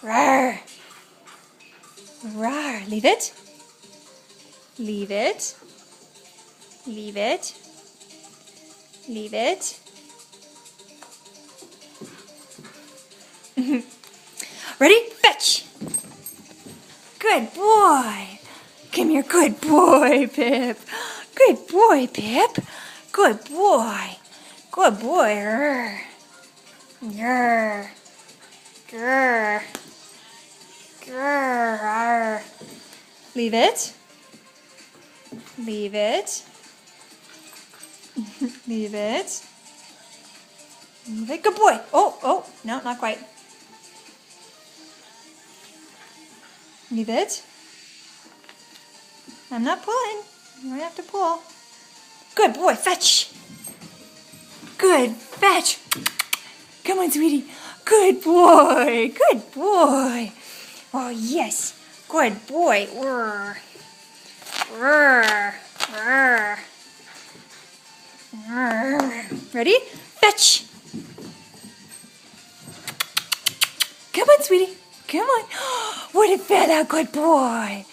Rawr. Rawr. Leave it. Leave it. Leave it. Leave it. Ready? Fetch. Good boy. Come here. Good boy, Pip. Good boy, Pip. Good boy. Good boy. Grr. Grr. Grr. Grr. Leave it. Leave it. Leave it. Leave it. Good boy. Oh, no, not quite. Leave it. I'm not pulling. You don't have to pull. Good boy. Fetch. Good. Fetch. Come on, sweetie. Good boy. Good boy. Oh, yes. Good boy. Rrr. Rrr. Rrr. Rrr. Ready? Fetch. Come on, sweetie. Come on. What a fella. Good boy.